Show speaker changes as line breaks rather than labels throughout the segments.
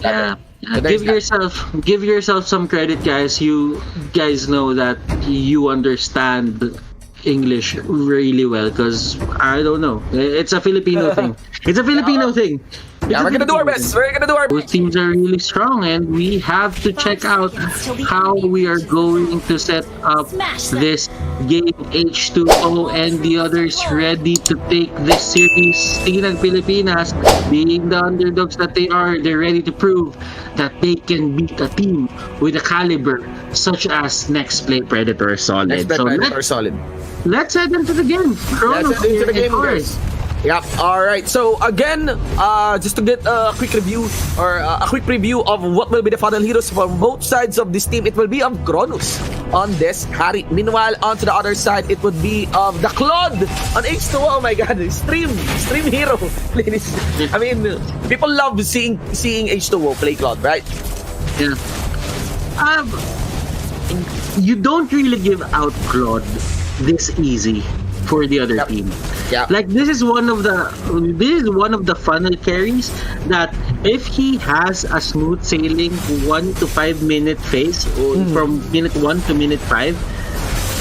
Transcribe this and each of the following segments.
Yeah.
So there's
Give yourself some credit, guys. You guys know that you understand English really well because I don't know. It's a Filipino thing. It's a Filipino thing.
Yeah, we're gonna do our best. We're gonna do our
Both
best.
teams are really strong, and we have to check out how we are going to set up this game. H2O and the others ready to take this series. Sinag Pilipinas, being the underdogs that they are, they're ready to prove that they can beat a team with a caliber such as Next Play Predator Solid.
Next play, Predator solid.
Let's head into the game.
Let's head into the game, guys. Yep. All right. So again, just to get a quick review or a quick preview of what will be the final heroes for both sides of this team, it will be of Cronus on this Harry. Meanwhile, onto the other side, it would be of the Claude on H2O. Oh my God, stream hero. I mean, people love seeing H2O play Claude, right?
Yeah. You don't really give out Claude this easy for the other team.
Yeah.
Like this is one of the funnel carries that if he has a smooth sailing 1 to 5 minute phase from minute 1 to minute 5,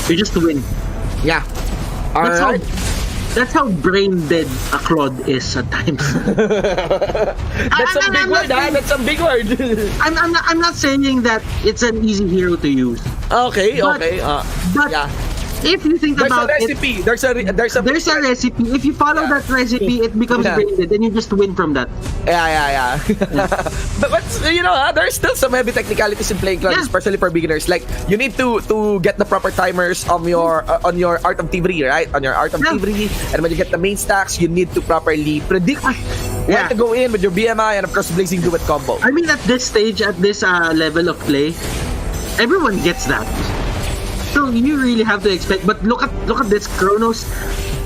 you just win.
Yeah. All right.
That's how brain dead a Claude is at times.
That's a big word, huh? That's a big word.
I'm not saying that it's an easy hero to use.
Okay.
But
Yeah.
if you think
There's a
about
recipe.
it,
There's a
recipe. If you follow that recipe, it becomes braided, and you just win from that.
Yeah. but you know, there's still some heavy technicalities in playing Claude, especially for beginners. Like you need to get the proper timers on your Art of Thievery, right? On your Art of Thievery, and when you get the main stacks, you need to properly predict when to go in with your BMI and of course Blazing Duet combo.
I mean, at this stage, at this level of play, everyone gets that. So you really have to expect. But look at this Kronos.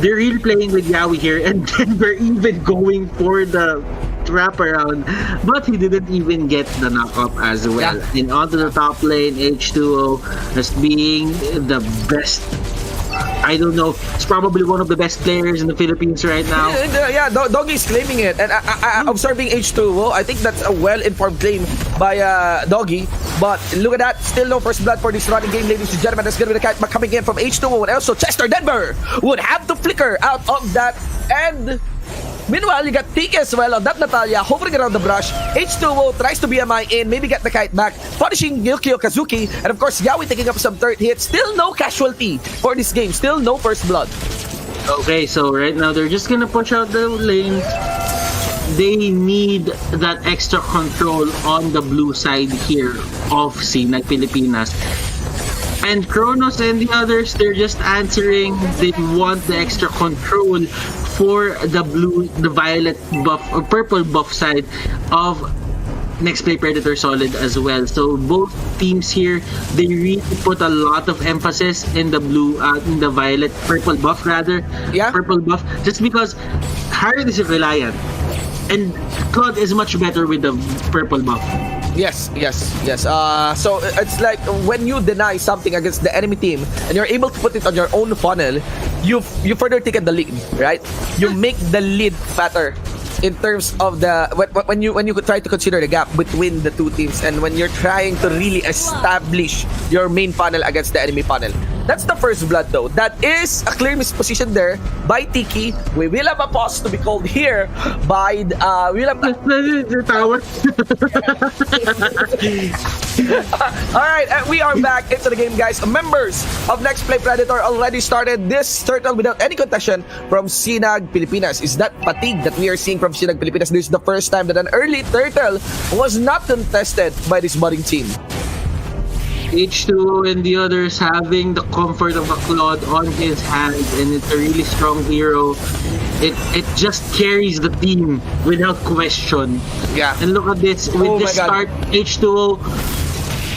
They're really playing with Yawi here, and then we're even going for the wraparound. But he didn't even get the knock-up as well.
Yeah.
And onto the top lane, H2O as being the best. I don't know. It's probably one of the best players in the Philippines right now.
Yeah, Doggy's claiming it, and I observing H2O. I think that's a well-informed claim by Doggy. But look at that, still no first blood for this running game, ladies and gentlemen. That's gonna be the kite coming in from H2O, and also Chester Denver would have to flicker out of that. And meanwhile, you got Tiki as well on that Natalia hovering around the brush. H2O tries to BMI in, maybe get the kite back, punishing Yukio Kazuki, and of course Yawi taking up some third hit. Still no casualty for this game, still no first blood.
Okay, so right now they're just gonna push out the lane. They need that extra control on the blue side here of Sinag Pilipinas. And Kronos and the others, they're just answering. They want the extra control for the violet buff or purple buff side of Next Play Predator Solid as well. So both teams here, they really put a lot of emphasis in the purple buff rather.
Yeah.
Purple buff, just because Harriet is reliant. And Claude is much better with the purple buff.
Yes. So it's like when you deny something against the enemy team and you're able to put it on your own funnel, you further taken the lead, right? You make the lead fatter in terms of the when you try to consider the gap between the two teams and when you're trying to really establish your main funnel against the enemy funnel. That's the first blood though. That is a clear misposition there by Tiki. We will have a pause to be called here by we'll have
The tower.
Alright, we are back into the game, guys. Members of Next Play Predator already started this turtle without any contention from Sinag Pilipinas. Is that fatigue that we are seeing from Sinag Pilipinas? This is the first time that an early turtle was not contested by this budding team.
H2O and the others having the comfort of a Claude on his hands, and it's a really strong hero. It just carries the team without question.
Yeah.
And look at this with this start, H2O,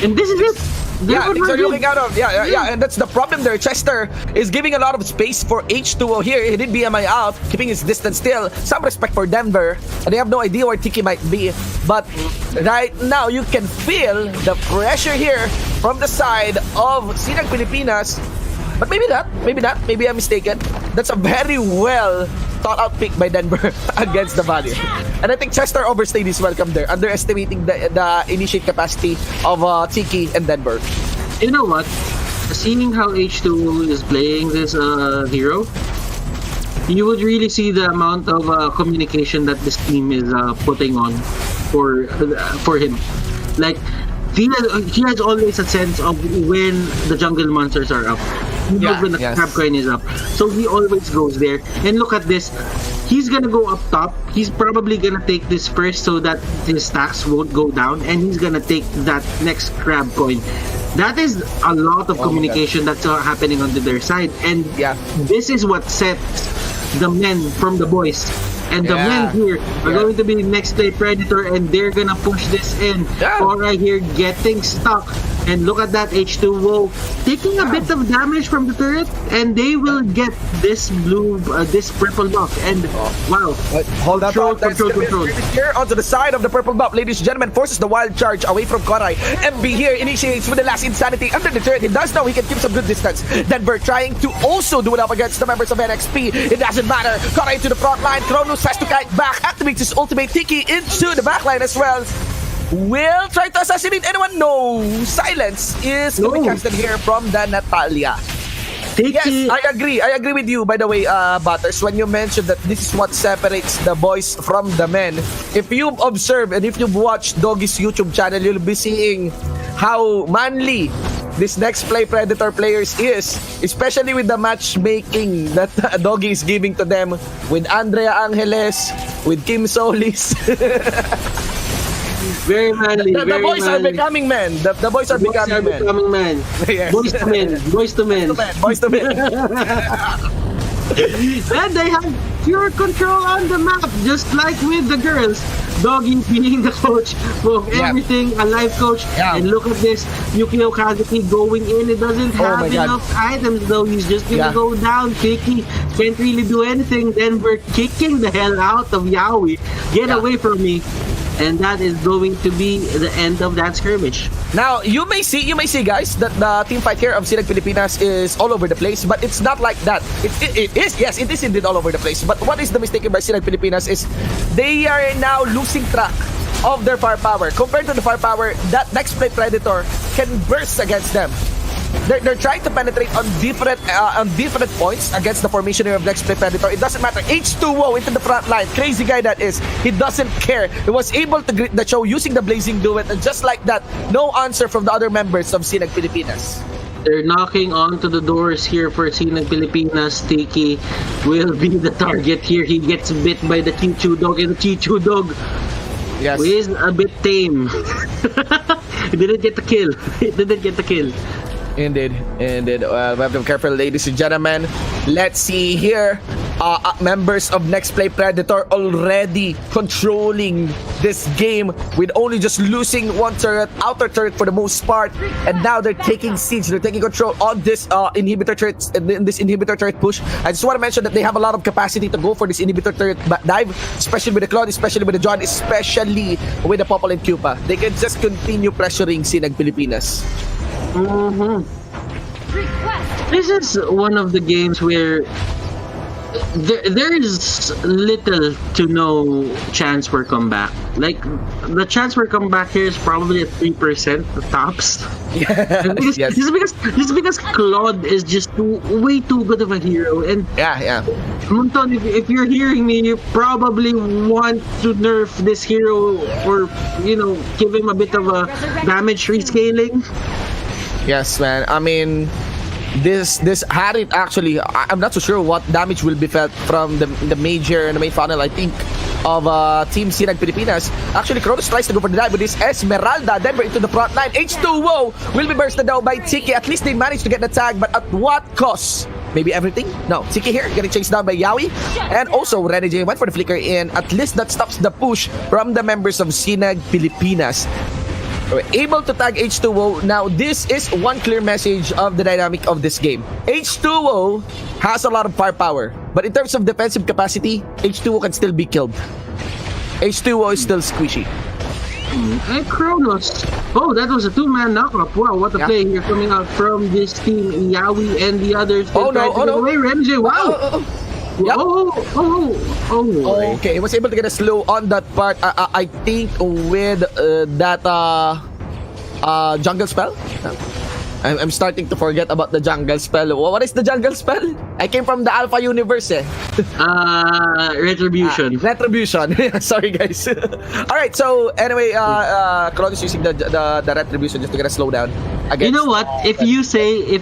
and this is it.
Yeah, things are looking out of and that's the problem there. Chester is giving a lot of space for H2O here. He did BMI out, keeping his distance still. Some respect for Denver, and they have no idea where Tiki might be. But right now, you can feel the pressure here from the side of Sinag Pilipinas. But maybe not. Maybe I'm mistaken. That's a very well thought-out pick by Denver against the Valley. And I think Chester overstayed his welcome there, underestimating the initiate capacity of Tiki and Denver.
You know what? Seeing how H2O is playing this hero, you would really see the amount of communication that this team is putting on for him. Like, he has always a sense of when the jungle monsters are up. He knows when the crab coin is up. So he always goes there. And look at this. He's gonna go up top. He's probably gonna take this first so that his stacks won't go down. And he's gonna take that next crab coin. That is a lot of communication that's happening on their side. And this is what sets the men from the boys. And the men here are going to be next play Predator, and they're gonna push this in. Cora here getting stuck. And look at that, H2O taking a bit of damage from the turret, and they will get this this purple buff. And wow,
hold that thought.
Control.
Here onto the side of the purple buff, ladies and gentlemen, forces the wild charge away from Korai. MB here initiates with the last insanity under the turret. He does know he can keep some good distance. Denver trying to also do it up against the members of NXP. It doesn't matter. Korai to the front line. Kronos has to kite back, activates his ultimate. Tiki into the backline as well. Will try to assassinate anyone? No. Silence is going casted here from the Natalia. Yes, I agree with you, by the way, Butters, when you mentioned that this is what separates the boys from the men. If you've observed and if you've watched Doggy's YouTube channel, you'll be seeing how manly this next play Predator players is, especially with the matchmaking that Doggy is giving to them with Andrea Angeles, with Kim Solis.
Very manly.
The boys are becoming men. The boys are becoming men.
Yes. Boys to men.
Boys to men.
And they have pure control on the map, just like with the girls. Doggy being the coach of everything, a life coach. And look at this, Yukio Kazuki going in. It doesn't have enough items though. He's just gonna go down. Tiki can't really do anything. Then we're kicking the hell out of Yaoi. Get away from me. And that is going to be the end of that skirmish.
Now, you may see, guys, that the team fight here of Sinag Pilipinas is all over the place, but it's not like that. It is indeed all over the place. But what is the mistake by Sinag Pilipinas is they are now losing track of their firepower. Compared to the firepower, that next play Predator can burst against them. They're trying to penetrate on different points against the formation of next play Predator. It doesn't matter. H2O into the front line. Crazy guy that is. He doesn't care. He was able to greet the show using the Blazing Duet, and just like that, no answer from the other members of Sinag Pilipinas.
They're knocking onto the doors here for Sinag Pilipinas. Tiki will be the target here. He gets bit by the Chichu dog, and the Chichu dog is a bit tame. He didn't get the kill.
Indeed. We have to be careful, ladies and gentlemen. Let's see here. Members of Next Play Predator already controlling this game with only just losing one turret, outer turret for the most part, and now they're taking siege. They're taking control on this inhibitor turret push. I just want to mention that they have a lot of capacity to go for this inhibitor turret dive, especially with the Claude, especially with the John, especially with the Popol and Cupa. They can just continue pressuring Sinag Pilipinas.
This is one of the games where there is little to no chance for comeback. Like, the chance for comeback here is probably at 3% tops. This is because Claude is just way too good of a hero. And Munton, if you're hearing me, you probably want to nerf this hero, or give him a bit of a damage rescaling.
Yes, man. I mean, this Harit actually, I'm not so sure what damage will be felt from the major and the main funnel, I think, of Team Sinag Pilipinas. Actually, Kronos tries to go for the dive with this Esmeralda. Denver into the front line. H2O will be bursted down by Tiki. At least they managed to get the tag, but at what cost? Maybe everything? No. Tiki here getting chased down by Yaoi. And also, Rene J went for the flicker in. At least that stops the push from the members of Sinag Pilipinas. We're able to tag H2O. Now, this is one clear message of the dynamic of this game. H2O has a lot of firepower, but in terms of defensive capacity, H2O can still be killed. H2O is still squishy.
And Kronos. Oh, that was a two-man knockup. Wow, what a play here coming out from this team. Yaoi and the others.
Oh no.
Away. Renji, wow.
Yep.
Oh.
Okay, he was able to get a slow on that part. I think with that jungle spell. I'm starting to forget about the jungle spell. What is the jungle spell? I came from the Alpha universe.
Retribution.
Retribution. Sorry, guys. All right. So anyway, Claude is using the retribution just to get a slowdown.
You know what? If you say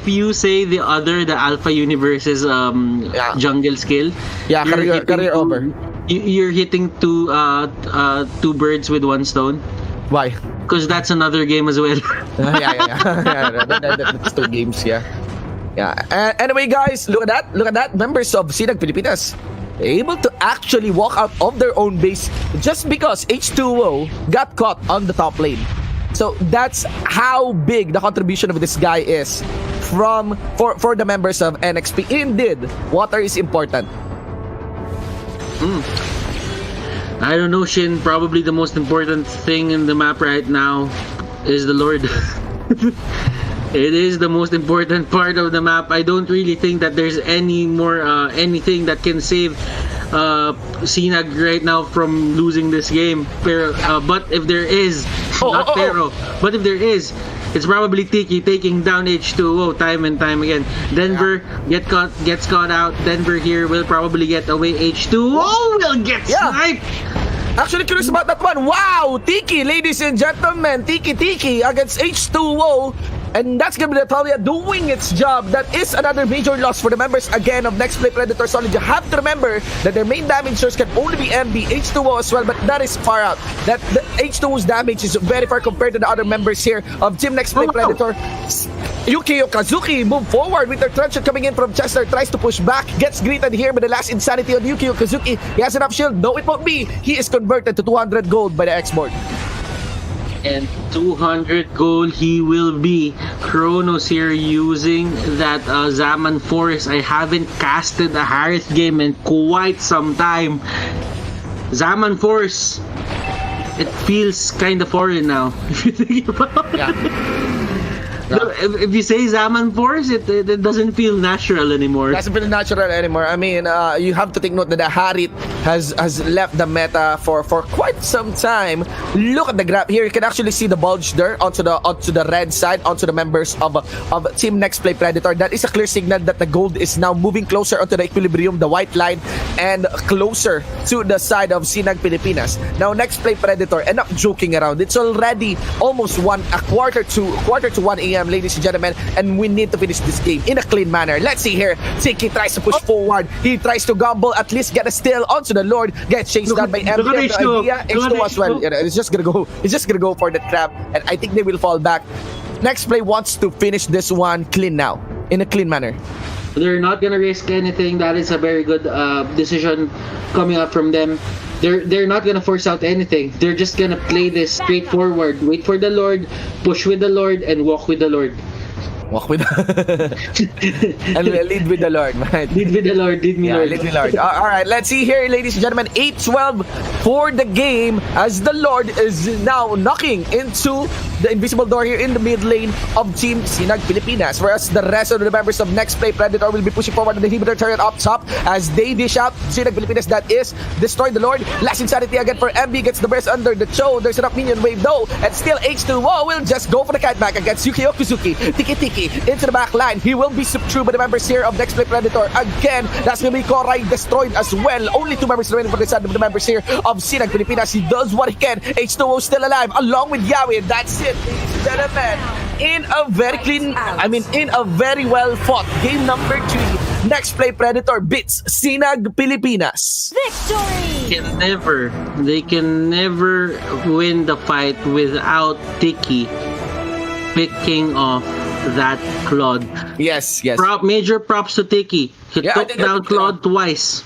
the Alpha Universe's jungle skill,
career over.
You're hitting two birds with one stone.
Why?
Because that's another game as well.
That's 2 games. Yeah. Anyway, guys, look at that. Members of Sinag Pilipinas able to actually walk out of their own base just because H2O got caught on the top lane. So that's how big the contribution of this guy is for the members of NXP. Indeed, water is important.
I don't know, Shin. Probably the most important thing in the map right now is the Lord. It is the most important part of the map. I don't really think that there's any more anything that can save Sinag right now from losing this game. But if there is, but if there is, it's probably Tiki taking down H2O time and time again. Denver gets caught out. Denver here will probably get away. H2O will get sniped.
Actually curious about that one. Wow, Tiki, ladies and gentlemen, Tiki against H2O. And that's gonna be Natalia doing its job. That is another major loss for the members again of Next Play Predator Solid. You have to remember that their main damage source can only be MB, H2O as well, but that is far out. That the H2O's damage is very far compared to the other members here of Team Next Play Predator. Yukio Kazuki move forward with their truncheon coming in from Chester, tries to push back, gets greeted here by the last insanity on Yukio Kazuki. He has enough shield. No, it won't be. He is converted to 200 gold by the export.
And 200 gold he will be. Kronos here using that Zaman Force. I haven't casted a Harith game in quite some time. Zaman Force, it feels kind of foreign now. If you think about it. If you say Zaman Force, it doesn't feel natural anymore.
Doesn't feel natural anymore. I mean, you have to take note that the Harith has left the meta for quite some time. Look at the graph here. You can actually see the bulge there onto the red side, onto the members of Team Next Play Predator. That is a clear signal that the gold is now moving closer onto the equilibrium, the white line, and closer to the side of Sinag Pilipinas. Now, Next Play Predator, and not joking around, it's already almost a quarter to 1 a.m. ladies and gentlemen, and we need to finish this game in a clean manner. Let's see here. Tiki tries to push forward. He tries to gamble, at least get a steal onto the Lord. Gets chased down by MB. H2 as well. It's just gonna go for the trap, and I think they will fall back. Next Play wants to finish this one clean now, in a clean manner.
They're not gonna risk anything. That is a very good decision coming up from them. They're not gonna force out anything. They're just gonna play this straightforward. Wait for the Lord, push with the Lord, and walk with the Lord.
Walk with and lead with the Lord, right?
Lead with the Lord, lead me Lord.
Lead me Lord. All right, let's see here, ladies and gentlemen. 8-12 for the game as the Lord is now knocking into the invisible door here in the mid lane of Team Sinag Pilipinas, whereas the rest of the members of Next Play Predator will be pushing forward the inhibitor turret up top as they dish out Sinag Pilipinas. That is destroy the Lord. Last insanity again for MB, gets the burst under the Cho. There's enough minion wave though, and still H2O will just go for the cat back against Yukio Kuzuki. Tiki into the back line. He will be subdued by the members here of Next Play Predator. Again, that's going to be Korai destroyed as well. Only 2 members remaining for the side of the members here of Sinag Pilipinas. He does what he can. H2O still alive along with Yahweh. That's it, ladies and gentlemen. In a very in a very well fought game number 3, Next Play Predator beats Sinag Pilipinas.
Victory!
They can never win the fight without Tiki picking off that Claude.
Yes.
Major props to Tiki. He took down Claude twice.